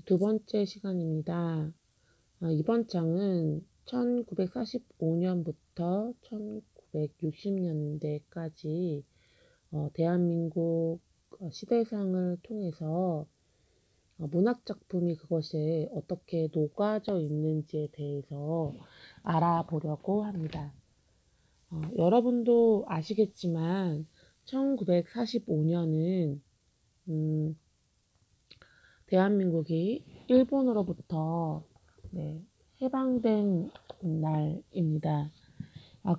두 번째 시간입니다. 이번 장은 1945년부터 1960년대까지 대한민국 시대상을 통해서 문학작품이 그것에 어떻게 녹아져 있는지에 대해서 알아보려고 합니다. 여러분도 아시겠지만 1945년은 대한민국이 일본으로부터 해방된 날입니다.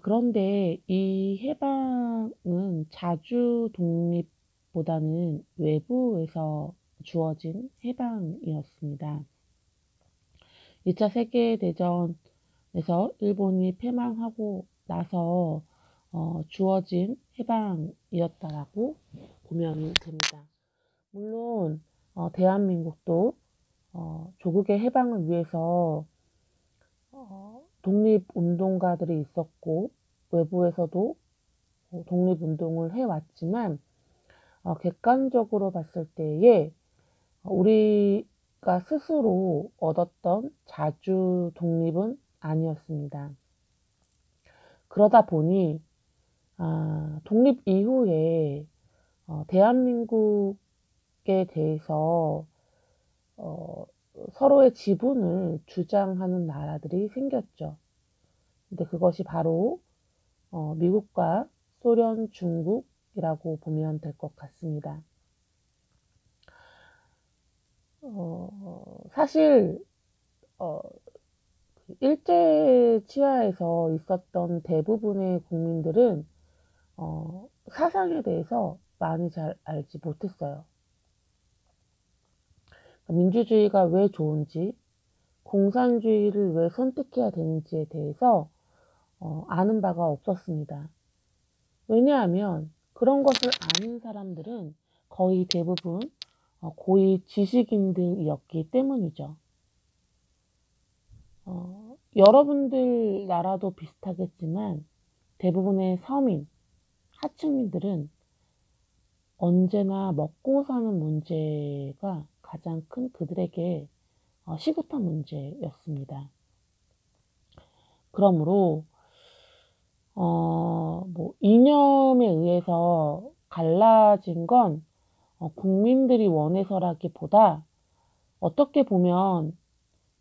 그런데 이 해방은 자주 독립보다는 외부에서 주어진 해방이었습니다. 2차 세계대전에서 일본이 패망하고 나서 주어진 해방이었다라고 보면 됩니다. 물론 대한민국도 조국의 해방을 위해서 독립운동가들이 있었고 외부에서도 독립운동을 해왔지만 객관적으로 봤을 때에 우리가 스스로 얻었던 자주 독립은 아니었습니다. 그러다 보니 독립 이후에 대한민국에 대해서 서로의 지분을 주장하는 나라들이 생겼죠. 근데 그것이 바로 미국과 소련, 중국이라고 보면 될 것 같습니다. 사실 일제 치하에서 있었던 대부분의 국민들은 사상에 대해서 많이 잘 알지 못했어요. 민주주의가 왜 좋은지, 공산주의를 왜 선택해야 되는지에 대해서 아는 바가 없었습니다. 왜냐하면 그런 것을 아는 사람들은 거의 대부분 고위 지식인들이었기 때문이죠. 여러분들 나라도 비슷하겠지만 대부분의 서민, 하층민들은 언제나 먹고 사는 문제가 가장 큰 그들에게 시급한 문제였습니다. 그러므로 이념에 의해서 갈라진 건 국민들이 원해서라기보다 어떻게 보면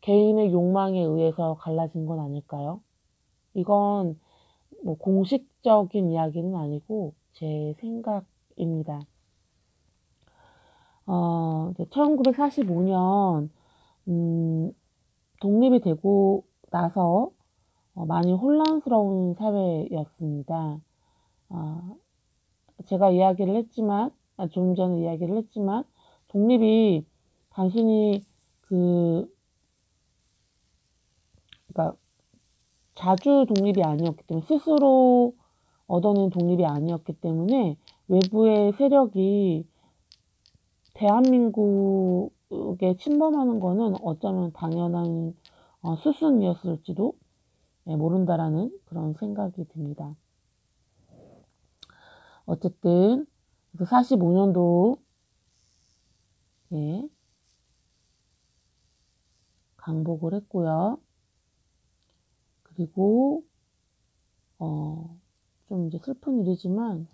개인의 욕망에 의해서 갈라진 건 아닐까요? 이건 공식적인 이야기는 아니고 제 생각입니다. 1945년 독립이 되고 나서 많이 혼란스러운 사회였습니다. 제가 좀 전에 이야기를 했지만 독립이 단순히 그러니까 자주 독립이 아니었기 때문에 스스로 얻어낸 독립이 아니었기 때문에 외부의 세력이 대한민국에 침범하는 것은 어쩌면 당연한 수순이었을지도 모른다라는 그런 생각이 듭니다. 어쨌든 45년도 강복을 했고요. 그리고 좀 이제 슬픈 일이지만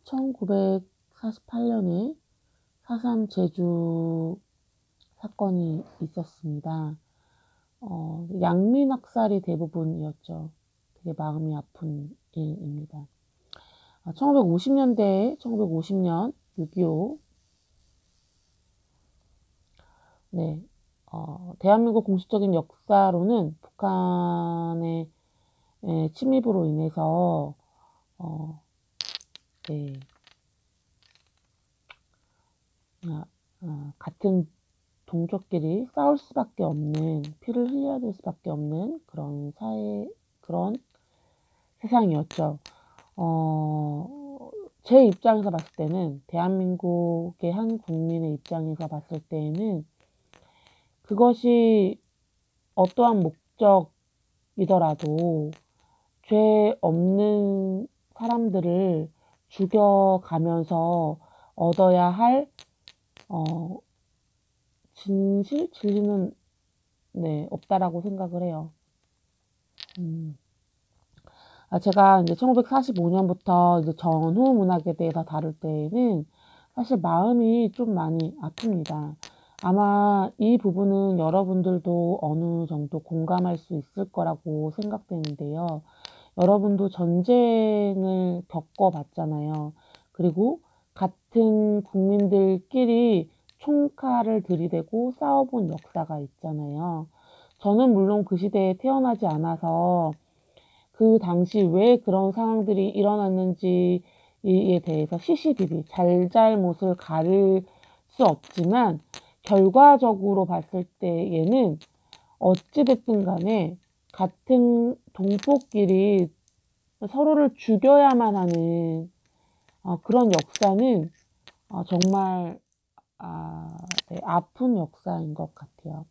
1948년에 4.3 제주 사건이 있었습니다. 양민학살이 대부분이었죠. 되게 마음이 아픈 일입니다. 1950년 6.25 대한민국 공식적인 역사로는 북한의 침입으로 인해서 같은 동족끼리 싸울 수밖에 없는, 피를 흘려야 될 수밖에 없는 그런 세상이었죠. 제 입장에서 봤을 때는, 대한민국의 한 국민의 입장에서 봤을 때에는 그것이 어떠한 목적이더라도 죄 없는 사람들을 죽여가면서 얻어야 할 진리는 네, 없다라고 생각을 해요. 제가 이제 1945년부터 이제 전후 문학에 대해서 다룰 때에는 사실 마음이 좀 많이 아픕니다. 아마 이 부분은 여러분들도 어느 정도 공감할 수 있을 거라고 생각되는데요. 여러분도 전쟁을 겪어봤잖아요. 그리고 같은 국민들끼리 총칼을 들이대고 싸워본 역사가 있잖아요. 저는 물론 그 시대에 태어나지 않아서 그 당시 왜 그런 상황들이 일어났는지에 대해서 시시비비 잘잘못을 가릴 수 없지만 결과적으로 봤을 때에는 어찌됐든 간에 같은 동포끼리 서로를 죽여야만 하는 그런 역사는 정말 네, 아픈 역사인 것 같아요.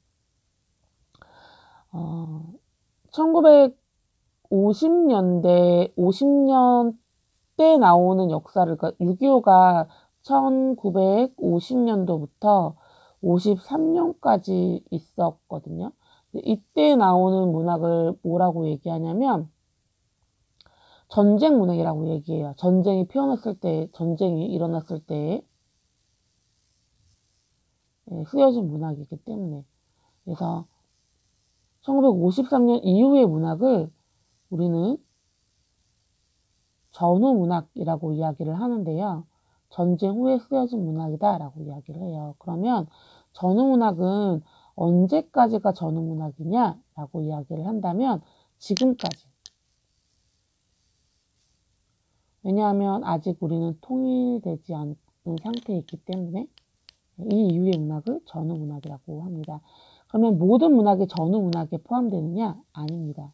1950년대, 50년대 나오는 역사를, 그러니까 6.25가 1950년도부터 53년까지 있었거든요. 이때 나오는 문학을 뭐라고 얘기하냐면 전쟁 문학이라고 얘기해요. 전쟁이 피어났을 때, 전쟁이 일어났을 때 쓰여진 문학이기 때문에. 그래서 1953년 이후의 문학을 우리는 전후 문학이라고 이야기를 하는데요. 전쟁 후에 쓰여진 문학이다라고 이야기를 해요. 그러면 전후 문학은 언제까지가 전후 문학이냐라고 이야기를 한다면 지금까지. 왜냐하면 아직 우리는 통일되지 않은 상태에 있기 때문에 이 이후의 문학을 전후 문학이라고 합니다. 그러면 모든 문학이 전후 문학에 포함되느냐? 아닙니다.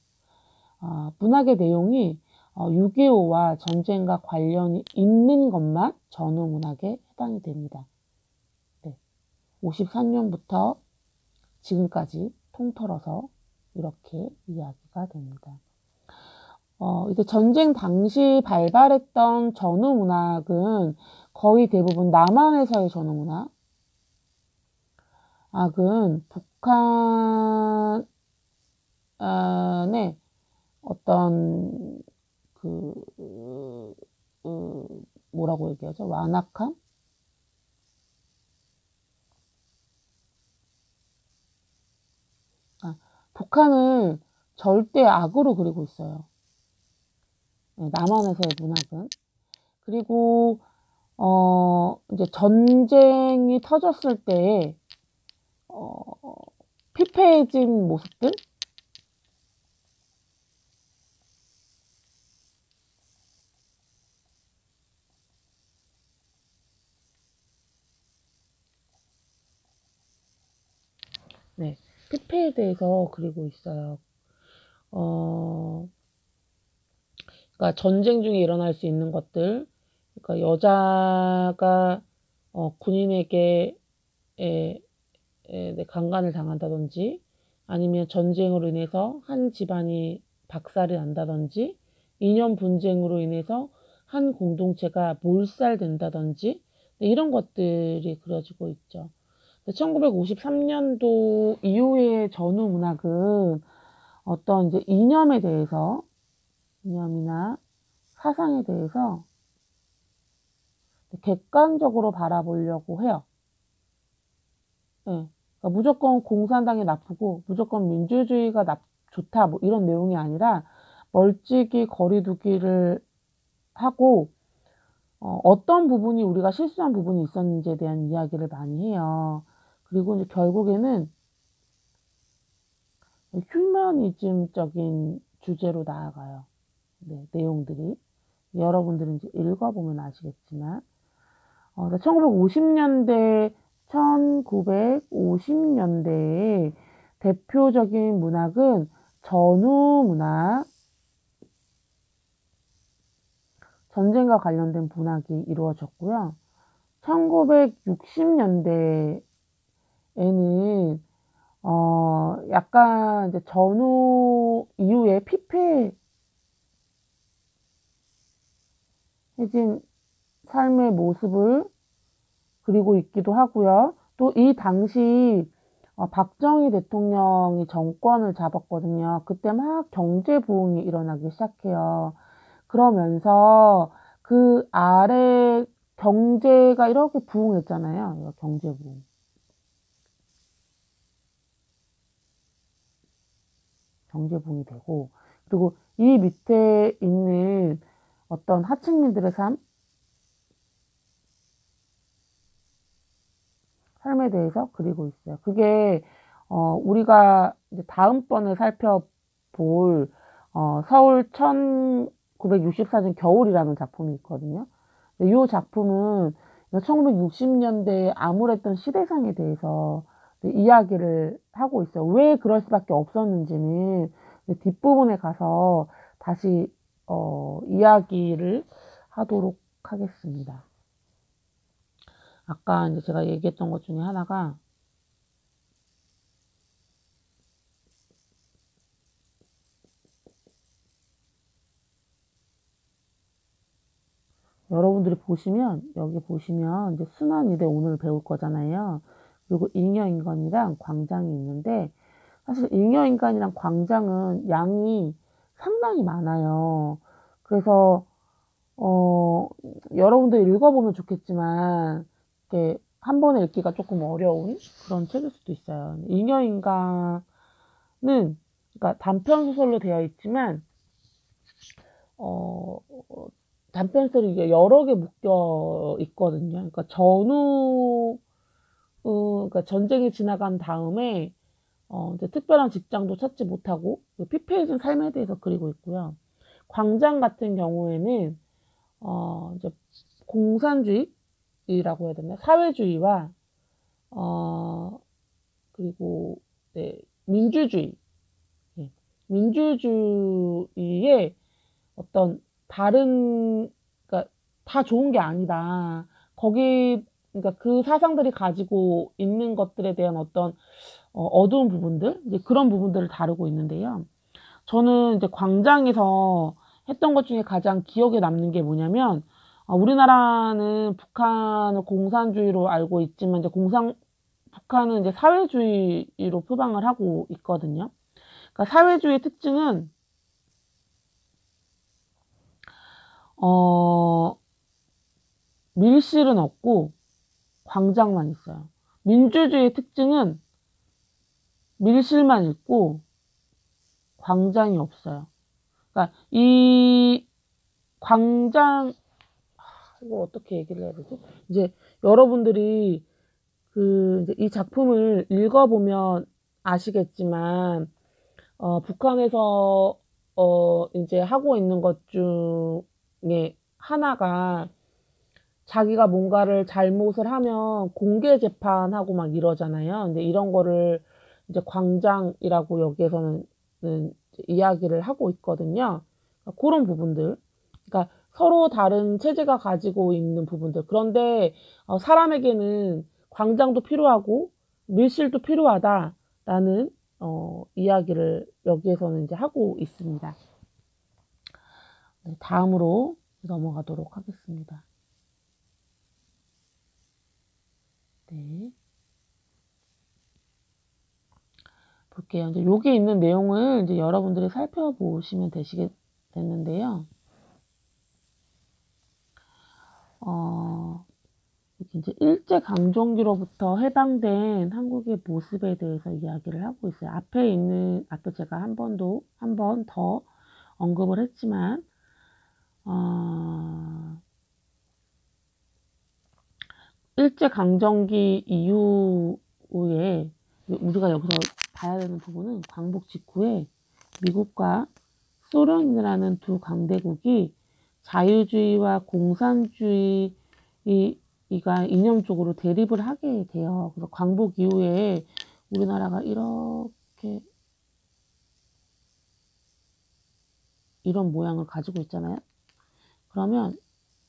문학의 내용이 6.25와 전쟁과 관련이 있는 것만 전후 문학에 해당이 됩니다. 네. 53년부터 지금까지 통틀어서 이렇게 이야기가 됩니다. 이제 전쟁 당시 발발했던 전후 문학은 거의 대부분 남한에서의 전후 문학은 북한의 어떤 뭐라고 얘기하죠? 완악함? 북한을 절대 악으로 그리고 있어요. 남한에서의 문학은. 그리고 이제 전쟁이 터졌을 때 피폐해진 모습들? 네, 피폐에 대해서 그리고 있어요. 그러니까 전쟁 중에 일어날 수 있는 것들, 그러니까 여자가 군인에게 강간을 당한다든지, 아니면 전쟁으로 인해서 한 집안이 박살이 난다든지, 이념 분쟁으로 인해서 한 공동체가 몰살된다든지, 이런 것들이 그려지고 있죠. 1953년도 이후의 전후 문학은 어떤 이제 이념에 대해서, 이념이나 사상에 대해서 객관적으로 바라보려고 해요. 네. 그러니까 무조건 공산당이 나쁘고 무조건 민주주의가 좋다 뭐 이런 내용이 아니라 멀찍이 거리두기를 하고 어떤 부분이 우리가 실수한 부분이 있었는지에 대한 이야기를 많이 해요. 그리고 이제 결국에는 휴머니즘적인 주제로 나아가요. 네, 내용들이. 여러분들은 이제 읽어보면 아시겠지만 1950년대, 1950년대의 대표적인 문학은 전후 문학, 전쟁과 관련된 문학이 이루어졌고요. 1960년대에는 약간 이제 전후 이후에 피폐해진 삶의 모습을 그리고 있기도 하고요. 또 이 당시 박정희 대통령이 정권을 잡았거든요. 그때 막 경제 부흥이 일어나기 시작해요. 그러면서 그 아래 경제가 이렇게 부흥했잖아요. 이거 경제 부흥. 경제 부흥이 되고, 그리고 이 밑에 있는 어떤 하층민들의 삶에 대해서 그리고 있어요. 그게 우리가 이제 다음번에 살펴볼 서울 1964년 겨울이라는 작품이 있거든요. 이 작품은 1960년대에 암울했던 시대상에 대해서 이야기를 하고 있어요. 왜 그럴 수밖에 없었는지는 뒷부분에 가서 다시 이야기를 하도록 하겠습니다. 아까 이제 제가 얘기했던 것 중에 하나가 여러분들이 보시면 여기 보시면 이제 순환이대 오늘 배울 거잖아요. 그리고 잉여인간이랑 광장이 있는데 사실 잉여인간이랑 광장은 양이 상당히 많아요. 그래서 여러분들 읽어보면 좋겠지만 이렇게 한 번에 읽기가 조금 어려운 그런 책일 수도 있어요. 잉여인간은 그러니까 단편 소설로 되어 있지만 어, 단편소설이 이게 여러 개 묶여 있거든요. 그러니까 그러니까 전쟁이 지나간 다음에 이제 특별한 직장도 찾지 못하고 피폐해진 삶에 대해서 그리고 있고요. 광장 같은 경우에는 이제 공산주의라고 해야 되나 사회주의와 그리고 네, 민주주의, 예, 민주주의의 어떤 다른 그러니까 다 좋은 게 아니다. 거기 그러니까 그 사상들이 가지고 있는 것들에 대한 어떤 어두운 부분들 이제 그런 부분들을 다루고 있는데요. 저는 이제 광장에서 했던 것 중에 가장 기억에 남는 게 뭐냐면 우리나라는 북한을 공산주의로 알고 있지만 이제 북한은 이제 사회주의로 표방을 하고 있거든요. 그러니까 사회주의의 특징은 밀실은 없고 광장만 있어요. 민주주의의 특징은 밀실만 있고 광장이 없어요. 그러니까 이 광장 이거 어떻게 얘기를 해야 되지? 이제 여러분들이 이제 이 작품을 읽어보면 아시겠지만 북한에서 이제 하고 있는 것 중에 하나가 자기가 뭔가를 잘못을 하면 공개 재판하고 막 이러잖아요. 근데 이런 거를 이제 광장이라고 여기에서는 이야기를 하고 있거든요. 그러니까 그런 부분들. 그러니까 서로 다른 체제가 가지고 있는 부분들. 그런데 사람에게는 광장도 필요하고 밀실도 필요하다라는 이야기를 여기에서는 이제 하고 있습니다. 네, 다음으로 넘어가도록 하겠습니다. 네. 볼게요. 이제 여기 있는 내용을 이제 여러분들이 살펴보시면 되는데요. 이렇게 이제 일제강점기로부터 해방된 한국의 모습에 대해서 이야기를 하고 있어요. 앞에 제가 한 번 더 언급을 했지만, 일제강점기 이후에 우리가 여기서 봐야 되는 부분은 광복 직후에 미국과 소련이라는 두 강대국이 자유주의와 공산주의가 이념적으로 대립을 하게 돼요. 그래서 광복 이후에 우리나라가 이렇게 이런 모양을 가지고 있잖아요. 그러면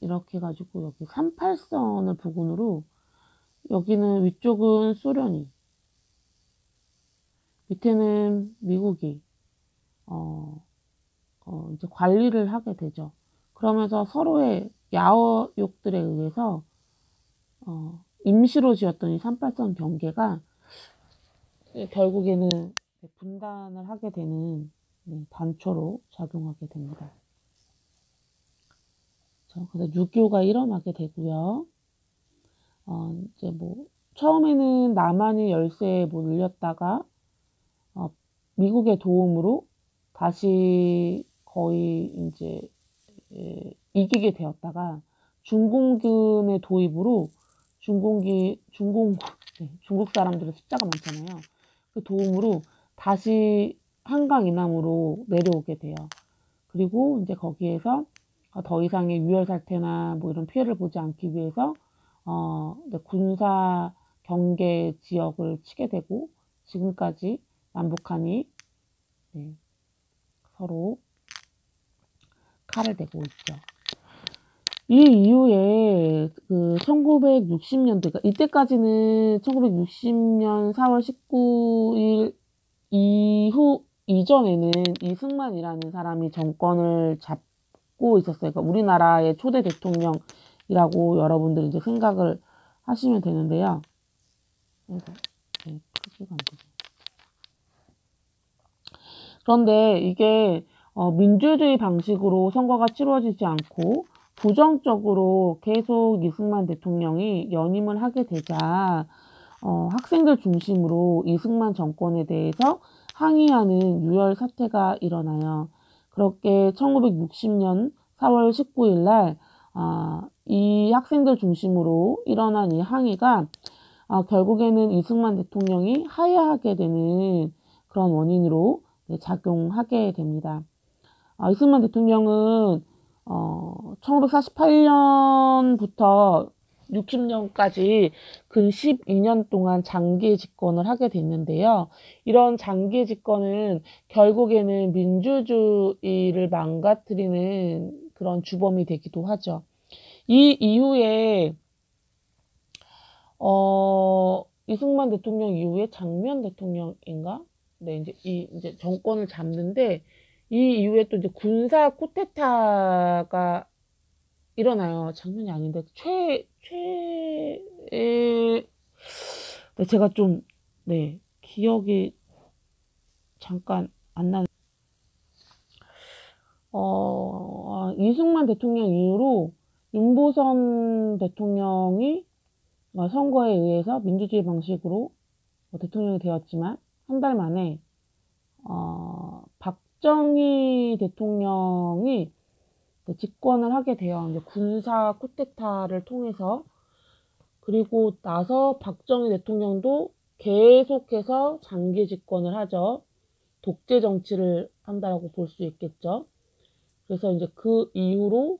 이렇게 해가지고 여기 38선을 부근으로 여기는 위쪽은 소련이 밑에는 미국이 이제 관리를 하게 되죠. 그러면서 서로의 야어욕들에 의해서 임시로 지었던 이 38선 경계가 결국에는 분단을 하게 되는 단초로 작용하게 됩니다. 그래서 6.25가 일어나게 되고요. 이제 뭐 처음에는 남한이 열세에 몰렸다가 미국의 도움으로 다시 거의 이제 이기게 되었다가 중공군의 도입으로 중국 사람들은 숫자가 많잖아요. 그 도움으로 다시 한강 이남으로 내려오게 돼요. 그리고 이제 거기에서 더 이상의 유혈 사태나 뭐 이런 피해를 보지 않기 위해서 군사 경계 지역을 치게 되고 지금까지 남북한이 서로 칼을 대고 있죠. 이 이후에 그 1960년대, 그러니까 이때까지는 1960년 4월 19일 이전에는 이승만이라는 사람이 정권을 잡고 있었어요. 그러니까 우리나라의 초대 대통령이라고 여러분들이 이제 생각을 하시면 되는데요. 크기가 안 되죠. 그런데 이게 민주주의 방식으로 선거가 치루어지지 않고 부정적으로 계속 이승만 대통령이 연임을 하게 되자 학생들 중심으로 이승만 정권에 대해서 항의하는 유혈 사태가 일어나요. 그렇게 1960년 4월 19일 날 이 학생들 중심으로 일어난 이 항의가 결국에는 이승만 대통령이 하야하게 되는 그런 원인으로 작용하게 됩니다. 이승만 대통령은 1948년부터 60년까지 근 12년 동안 장기 집권을 하게 됐는데요. 이런 장기 집권은 결국에는 민주주의를 망가뜨리는 그런 주범이 되기도 하죠. 이 이후에 이승만 대통령 이후에 장면 대통령인가? 네, 이제 정권을 잡는데, 이 이후에 또 이제 군사 쿠데타가 일어나요. 장면이 아닌데, 네, 제가 좀, 기억이 잠깐 안 나는, 이승만 대통령 이후로 윤보선 대통령이 선거에 의해서 민주주의 방식으로 대통령이 되었지만, 한 달 만에 박정희 대통령이 집권을 하게 돼요. 이제 군사 쿠데타를 통해서. 그리고 나서 박정희 대통령도 계속해서 장기 집권을 하죠. 독재 정치를 한다라고 볼 수 있겠죠. 그래서 이제 그 이후로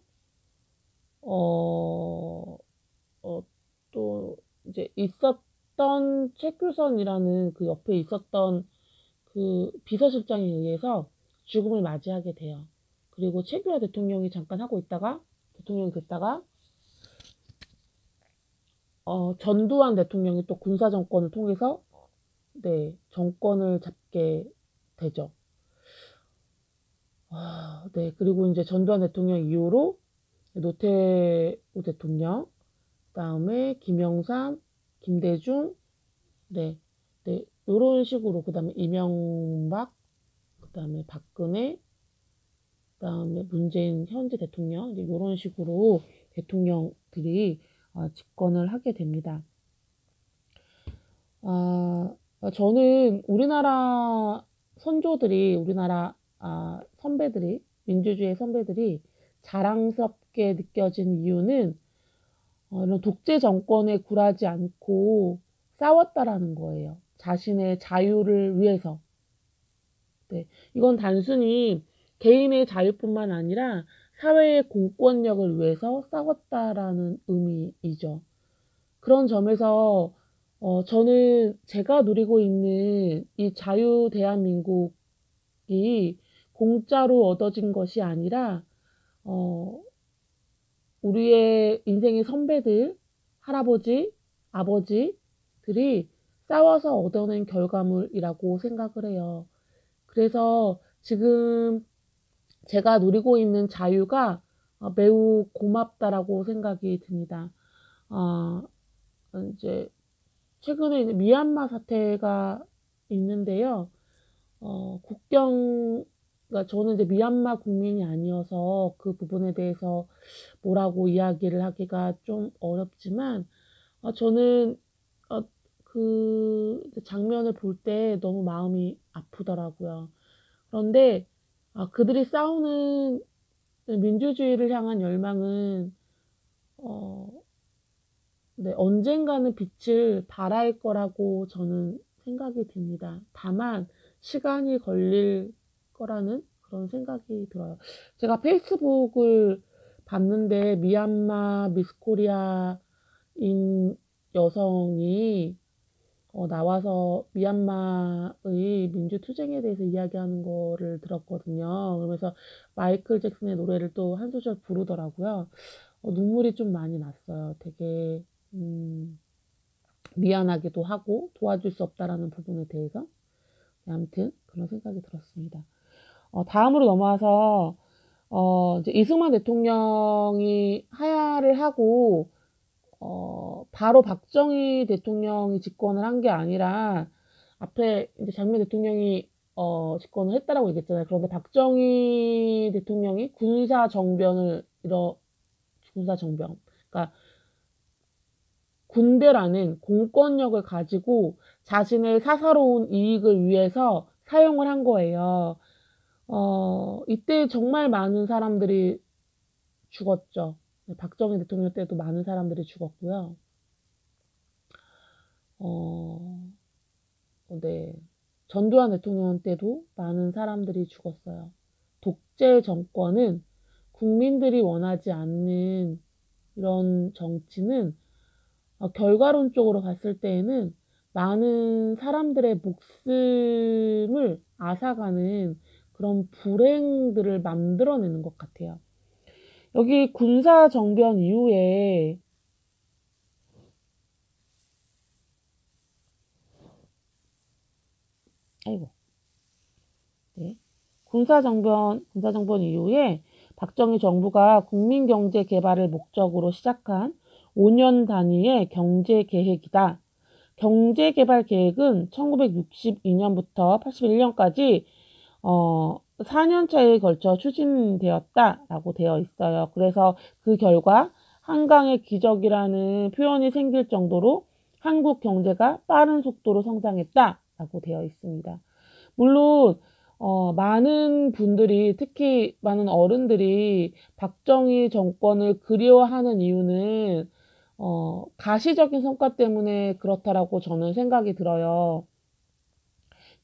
또 이제 있었던 최규선이라는 그 옆에 있었던 그 비서실장에 의해서 죽음을 맞이하게 돼요. 그리고 최규하 대통령이 잠깐 하고 있다가 대통령이 됐다가 전두환 대통령이 또 군사 정권을 통해서 정권을 잡게 되죠. 그리고 이제 전두환 대통령 이후로 노태우 대통령, 그다음에 김영삼, 김대중, 이런 식으로 그다음에 이명박, 그다음에 박근혜, 그다음에 문재인 현재 대통령 이런 식으로 대통령들이 집권을 하게 됩니다. 저는 우리나라 선조들이 우리나라 선배들이 민주주의 선배들이 자랑스럽게 느껴진 이유는 이런 독재 정권에 굴하지 않고 싸웠다라는 거예요. 자신의 자유를 위해서. 이건 단순히 개인의 자유뿐만 아니라 사회의 공권력을 위해서 싸웠다라는 의미이죠. 그런 점에서 저는 제가 누리고 있는 이 자유 대한민국이 공짜로 얻어진 것이 아니라 우리의 인생의 선배들, 할아버지, 아버지들이 싸워서 얻어낸 결과물이라고 생각을 해요. 그래서 지금 제가 누리고 있는 자유가 매우 고맙다라고 생각이 듭니다. 이제 최근에 이제 미얀마 사태가 있는데요. 그러니까 저는 이제 미얀마 국민이 아니어서 그 부분에 대해서 뭐라고 이야기를 하기가 좀 어렵지만, 저는, 어, 그 장면을 볼 때 너무 마음이 아프더라고요. 그런데, 그들이 싸우는 민주주의를 향한 열망은, 어, 네, 언젠가는 빛을 발할 거라고 저는 생각이 듭니다. 다만 시간이 걸릴 거라는 그런 생각이 들어요. 제가 페이스북을 봤는데 미얀마 미스코리아인 여성이 나와서 미얀마의 민주투쟁에 대해서 이야기하는 거를 들었거든요. 그러면서 마이클 잭슨의 노래를 또 한 소절 부르더라고요. 눈물이 좀 많이 났어요. 되게 미안하기도 하고 도와줄 수 없다라는 부분에 대해서. 아무튼 그런 생각이 들었습니다. 다음으로 넘어와서 이제 이승만 대통령이 하야를 하고 바로 박정희 대통령이 집권을 한 게 아니라 앞에 이제 장면 대통령이 집권을 했다라고 얘기했잖아요. 그런데 박정희 대통령이 군사정변, 그러니까 군대라는 공권력을 가지고 자신의 사사로운 이익을 위해서 사용을 한 거예요. 이때 정말 많은 사람들이 죽었죠. 박정희 대통령 때도 많은 사람들이 죽었고요. 네. 전두환 대통령 때도 많은 사람들이 죽었어요. 독재 정권은 국민들이 원하지 않는 이런 정치는 결과론적으로 봤을 때에는 많은 사람들의 목숨을 앗아가는 그런 불행들을 만들어내는 것 같아요. 여기 군사정변 이후에 네. 군사정변 이후에 박정희 정부가 국민경제 개발을 목적으로 시작한 5년 단위의 경제계획이다. 경제개발계획은 1962년부터 81년까지 4년차에 걸쳐 추진되었다라고 되어 있어요. 그래서 그 결과 한강의 기적이라는 표현이 생길 정도로 한국 경제가 빠른 속도로 성장했다라고 되어 있습니다. 물론 많은 분들이, 특히 많은 어른들이 박정희 정권을 그리워하는 이유는 가시적인 성과 때문에 그렇다라고 저는 생각이 들어요.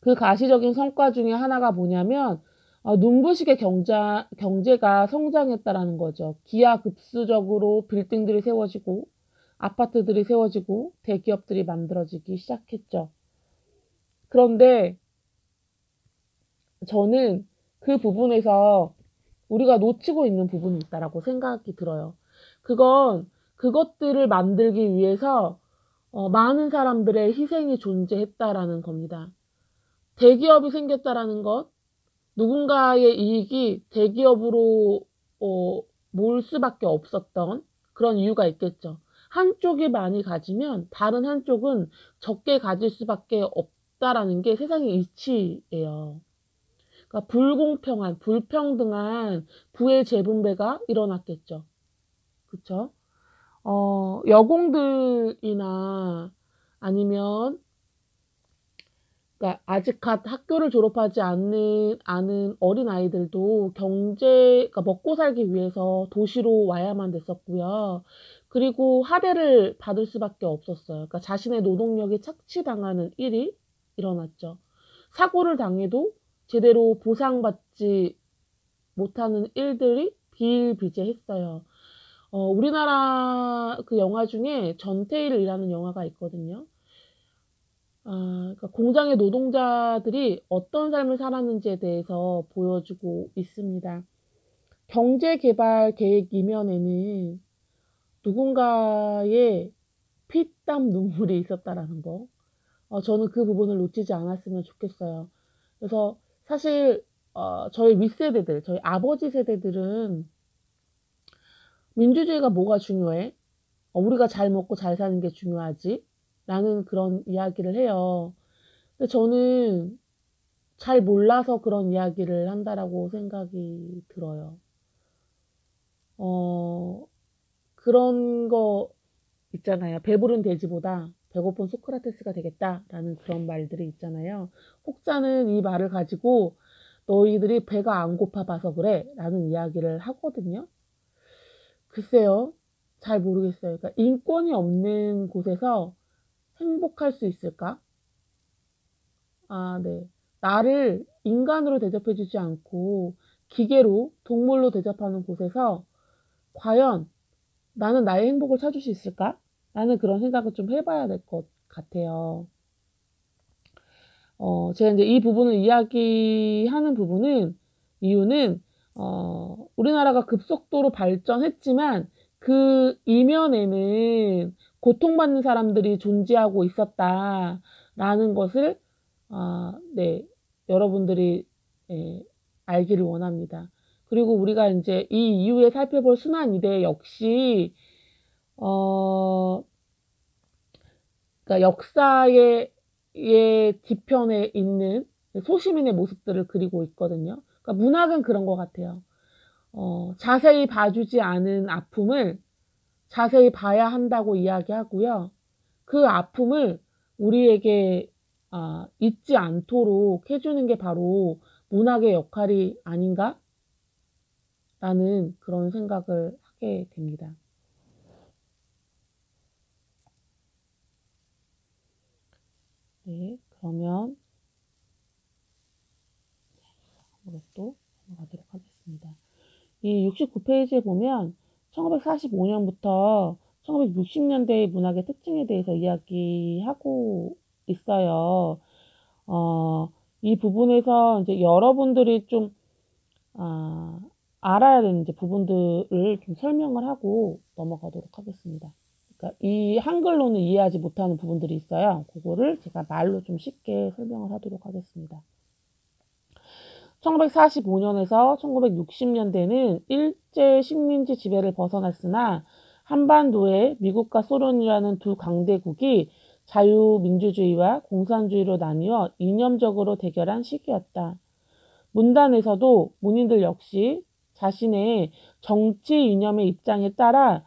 그 가시적인 성과 중에 하나가 뭐냐면 눈부시게 경제가 성장했다라는 거죠. 기하급수적으로 빌딩들이 세워지고 아파트들이 세워지고 대기업들이 만들어지기 시작했죠. 그런데 저는 그 부분에서 우리가 놓치고 있는 부분이 있다라고 생각이 들어요. 그것들을 만들기 위해서 많은 사람들의 희생이 존재했다라는 겁니다. 대기업이 생겼다라는 것, 누군가의 이익이 대기업으로 몰 수밖에 없었던 그런 이유가 있겠죠. 한쪽이 많이 가지면 다른 한쪽은 적게 가질 수밖에 없다라는 게 세상의 이치예요. 그러니까 불평등한 부의 재분배가 일어났겠죠. 그쵸? 여공들이나 아니면, 그러니까 아직 갓 학교를 졸업하지 않은 어린 아이들도 그러니까 먹고 살기 위해서 도시로 와야만 됐었고요. 그리고 하대를 받을 수밖에 없었어요. 그러니까 자신의 노동력이 착취당하는 일이 일어났죠. 사고를 당해도 제대로 보상받지 못하는 일들이 비일비재했어요. 우리나라 그 영화 중에 전태일이라는 영화가 있거든요. 그러니까 공장의 노동자들이 어떤 삶을 살았는지에 대해서 보여주고 있습니다. 경제개발 계획 이면에는 누군가의 피땀 눈물이 있었다라는 거. 저는 그 부분을 놓치지 않았으면 좋겠어요. 그래서 사실 저희 윗세대들, 저희 아버지 세대들은 민주주의가 뭐가 중요해? 우리가 잘 먹고 잘 사는 게 중요하지? 라는 그런 이야기를 해요. 근데 저는 잘 몰라서 그런 이야기를 한다라고 생각이 들어요. 그런 거 있잖아요. 배부른 돼지보다 배고픈 소크라테스가 되겠다라는 그런 말들이 있잖아요. 혹자는 이 말을 가지고 너희들이 배가 안 고파봐서 그래 라는 이야기를 하거든요. 글쎄요. 잘 모르겠어요. 그러니까 인권이 없는 곳에서 행복할 수 있을까? 아, 네. 나를 인간으로 대접해주지 않고 기계로, 동물로 대접하는 곳에서 과연 나는 나의 행복을 찾을 수 있을까? 라는 그런 생각을 좀 해봐야 될 것 같아요. 제가 이제 이 부분을 이야기하는 이유는, 우리나라가 급속도로 발전했지만 그 이면에는 고통받는 사람들이 존재하고 있었다라는 것을, 네, 여러분들이, 예, 알기를 원합니다. 그리고 우리가 이제 이 이후에 살펴볼 순환이대 역시, 그러니까 역사의 뒤편에 있는 소시민의 모습들을 그리고 있거든요. 그러니까 문학은 그런 것 같아요. 자세히 봐주지 않은 아픔을 자세히 봐야 한다고 이야기하고요. 그 아픔을 우리에게 잊지 않도록 해주는 게 바로 문학의 역할이 아닌가? 라는 그런 생각을 하게 됩니다. 네, 그러면 이것도 넘어가도록 하겠습니다. 이 69페이지에 보면 1945년부터 1960년대의 문학의 특징에 대해서 이야기하고 있어요. 이 부분에서 이제 여러분들이 좀 알아야 되는 이제 부분들을 좀 설명을 하고 넘어가도록 하겠습니다. 그러니까 이 한글로는 이해하지 못하는 부분들이 있어요. 그거를 제가 말로 좀 쉽게 설명을 하도록 하겠습니다. 1945년에서 1960년대는 일제 식민지 지배를 벗어났으나 한반도에 미국과 소련이라는 두 강대국이 자유민주주의와 공산주의로 나뉘어 이념적으로 대결한 시기였다. 문단에서도 문인들 역시 자신의 정치 이념의 입장에 따라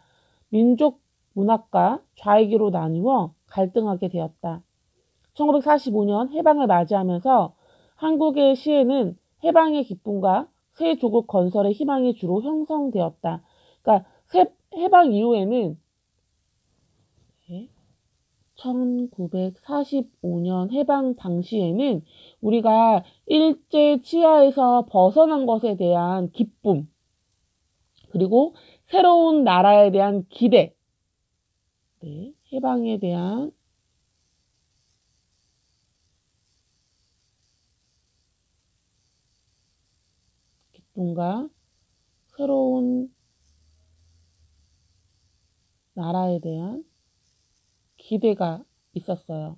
민족 문학과 좌익으로 나누어 갈등하게 되었다. 1945년 해방을 맞이하면서 한국의 시에는 해방의 기쁨과 새 조국 건설의 희망이 주로 형성되었다. 그러니까 해방 이후에는 1945년 해방 당시에는 우리가 일제 치하에서 벗어난 것에 대한 기쁨, 그리고 새로운 나라에 대한 기대, 네, 해방에 대한 기쁨과 새로운 나라에 대한 기대가 있었어요.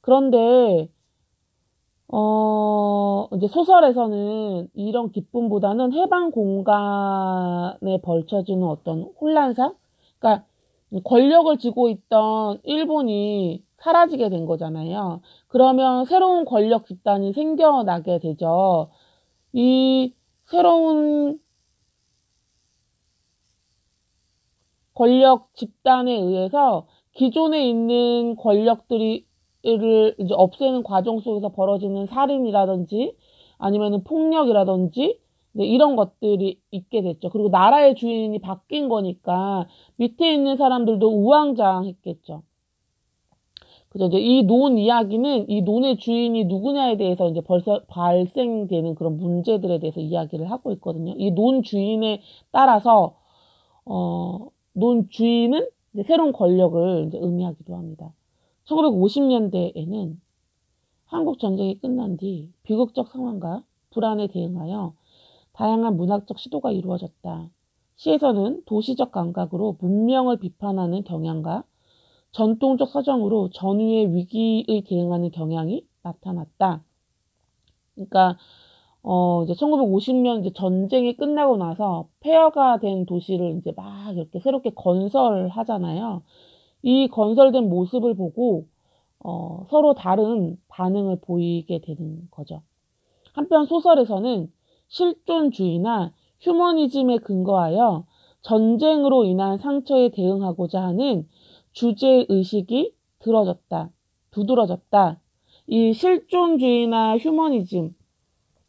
그런데 이제 소설에서는 이런 기쁨보다는 해방 공간에 벌쳐지는 어떤 혼란상? 그러니까 권력을 쥐고 있던 일본이 사라지게 된 거잖아요. 그러면 새로운 권력 집단이 생겨나게 되죠. 이 새로운 권력 집단에 의해서 기존에 있는 권력들을 이제 없애는 과정 속에서 벌어지는 살인이라든지 아니면은 폭력이라든지 네, 이런 것들이 있게 됐죠. 그리고 나라의 주인이 바뀐 거니까 밑에 있는 사람들도 우왕좌왕했겠죠. 그죠? 이제 이 논 이야기는 이 논의 주인이 누구냐에 대해서 이제 벌써 발생되는 그런 문제들에 대해서 이야기를 하고 있거든요. 이 논 주인에 따라서 논 주인은 이제 새로운 권력을 이제 의미하기도 합니다. 1950년대에는 한국 전쟁이 끝난 뒤 비극적 상황과 불안에 대응하여 다양한 문학적 시도가 이루어졌다. 시에서는 도시적 감각으로 문명을 비판하는 경향과 전통적 사정으로 전후의 위기에 대응하는 경향이 나타났다. 그러니까 이제 1950년 이제 전쟁이 끝나고 나서 폐허가 된 도시를 이제 막 이렇게 새롭게 건설하잖아요. 이 건설된 모습을 보고 서로 다른 반응을 보이게 되는 거죠. 한편 소설에서는 실존주의나 휴머니즘에 근거하여 전쟁으로 인한 상처에 대응하고자 하는 주제의식이 두드러졌다. 이 실존주의나 휴머니즘,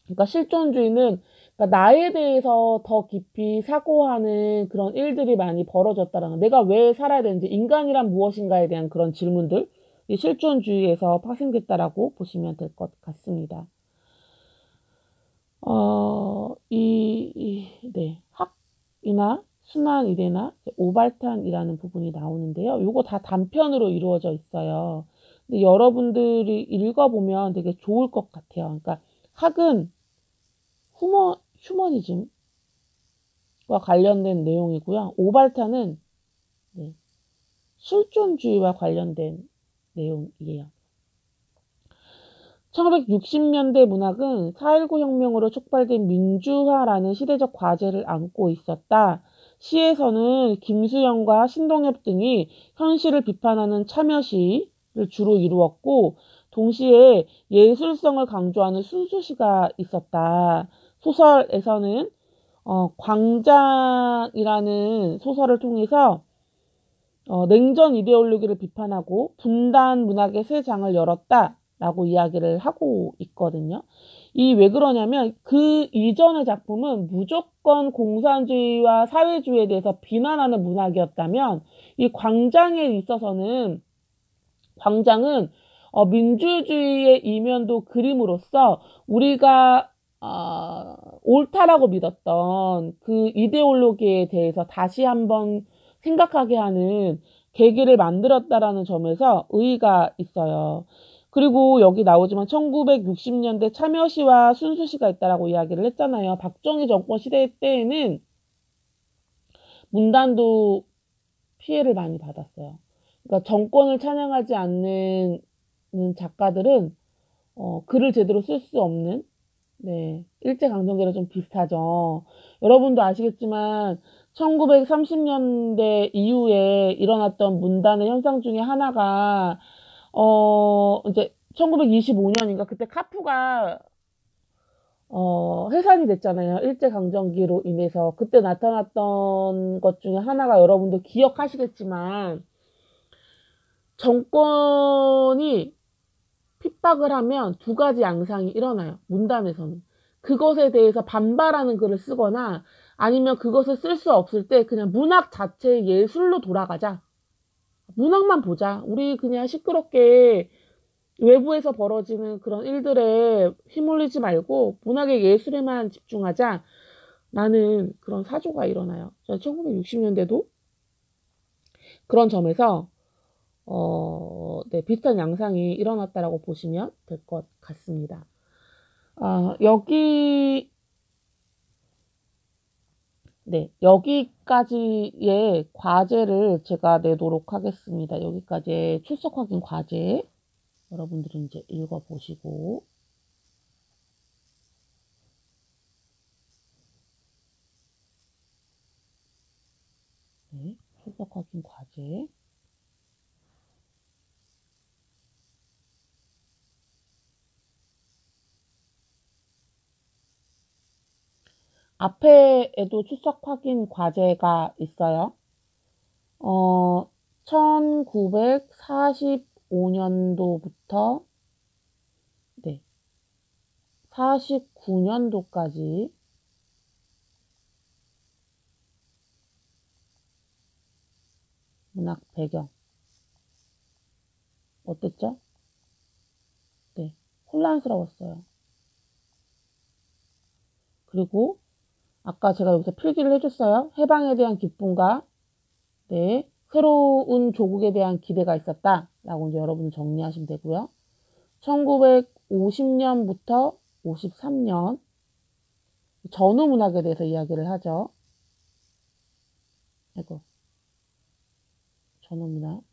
그러니까 실존주의는 그러니까 나에 대해서 더 깊이 사고하는 그런 일들이 많이 벌어졌다라는, 내가 왜 살아야 되는지, 인간이란 무엇인가에 대한 그런 질문들, 이 실존주의에서 파생됐다라고 보시면 될 것 같습니다. 네. 학이나 순환 이래나 오발탄이라는 부분이 나오는데요. 요거 다 단편으로 이루어져 있어요. 근데 여러분들이 읽어보면 되게 좋을 것 같아요. 그러니까 학은 휴머니즘과 관련된 내용이고요. 오발탄은 네, 실존주의와 관련된 내용이에요. 1960년대 문학은 4.19 혁명으로 촉발된 민주화라는 시대적 과제를 안고 있었다. 시에서는 김수영과 신동엽 등이 현실을 비판하는 참여시를 주로 이루었고, 동시에 예술성을 강조하는 순수시가 있었다. 소설에서는 광장이라는 소설을 통해서 냉전 이데올로기를 비판하고 분단 문학의 새 장을 열었다라고 이야기를 하고 있거든요. 이 왜 그러냐면 그 이전의 작품은 무조건 공산주의와 사회주의에 대해서 비난하는 문학이었다면, 이 광장은 민주주의의 이면도 그림으로써 우리가 옳다라고 믿었던 그 이데올로기에 대해서 다시 한번 생각하게 하는 계기를 만들었다라는 점에서 의의가 있어요. 그리고 여기 나오지만 1960년대 참여시와 순수시가 있다라고 이야기를 했잖아요. 박정희 정권 시대 때에는 문단도 피해를 많이 받았어요. 그러니까 정권을 찬양하지 않는 작가들은 글을 제대로 쓸 수 없는, 네, 일제강점기랑 좀 비슷하죠. 여러분도 아시겠지만 1930년대 이후에 일어났던 문단의 현상 중에 하나가 이제 1925년인가 그때 카프가 해산이 됐잖아요. 일제강점기로 인해서. 그때 나타났던 것 중에 하나가 여러분도 기억하시겠지만, 정권이 핍박을 하면 두 가지 양상이 일어나요. 문단에서는. 그것에 대해서 반발하는 글을 쓰거나 아니면 그것을 쓸 수 없을 때 그냥 문학 자체의 예술로 돌아가자. 문학만 보자. 우리 그냥 시끄럽게 외부에서 벌어지는 그런 일들에 휘말리지 말고 문학의 예술에만 집중하자. 라는 그런 사조가 일어나요. 1960년대도 그런 점에서 네, 비슷한 양상이 일어났다라고 보시면 될 것 같습니다. 여기까지의 과제를 제가 내도록 하겠습니다. 여기까지의 출석 확인 과제. 여러분들은 이제 읽어보시고. 네, 출석 확인 과제. 앞에에도 출석 확인 과제가 있어요. 1945년도부터 네, 49년도까지 문학 배경. 어땠죠? 네, 혼란스러웠어요. 그리고 아까 제가 여기서 필기를 해줬어요. 해방에 대한 기쁨과 네, 새로운 조국에 대한 기대가 있었다 라고 이제 여러분 정리하시면 되고요. 1950년부터 53년 전후 문학에 대해서 이야기를 하죠. 이거 전후 문학.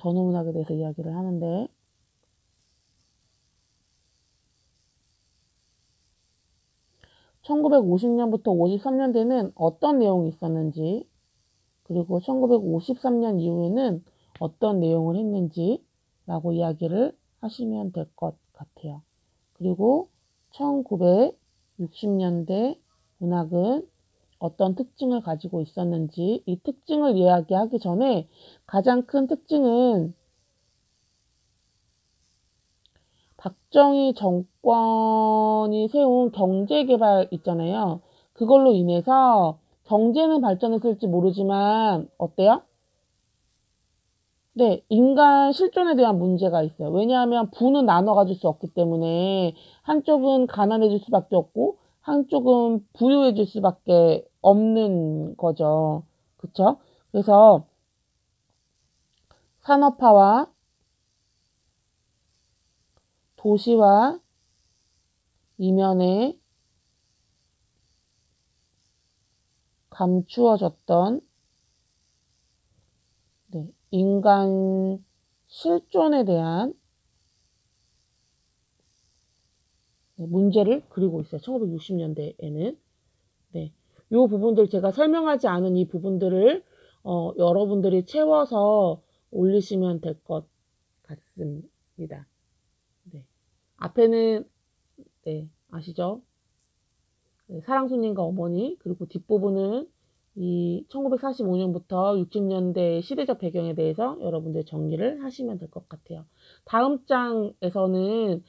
전후문학에 대해서 이야기를 하는데, 1950년부터 53년대는 어떤 내용이 있었는지, 그리고 1953년 이후에는 어떤 내용을 했는지 라고 이야기를 하시면 될 것 같아요. 그리고 1960년대 문학은 어떤 특징을 가지고 있었는지, 이 특징을 이야기하기 전에 가장 큰 특징은 박정희 정권이 세운 경제개발 있잖아요. 그걸로 인해서 경제는 발전했을지 모르지만 어때요? 네, 인간 실존에 대한 문제가 있어요. 왜냐하면 부는 나눠 가질 수 없기 때문에 한쪽은 가난해질 수밖에 없고 한쪽은 부유해질 수밖에 없는 거죠. 그쵸? 그래서 산업화와 도시화 이면에 감추어졌던 인간 실존에 대한 문제를 그리고 있어요. 1960년대에는. 네. 요 부분들 제가 설명하지 않은 이 부분들을 여러분들이 채워서 올리시면 될 것 같습니다. 네. 앞에는 네, 아시죠? 네, 사랑손님과 어머니, 그리고 뒷부분은 이 1945년부터 60년대 시대적 배경에 대해서 여러분들 정리를 하시면 될 것 같아요. 다음 장에서는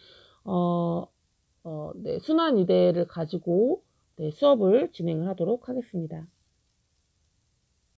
네, 순환이대를 가지고 네, 수업을 진행을 하도록 하겠습니다.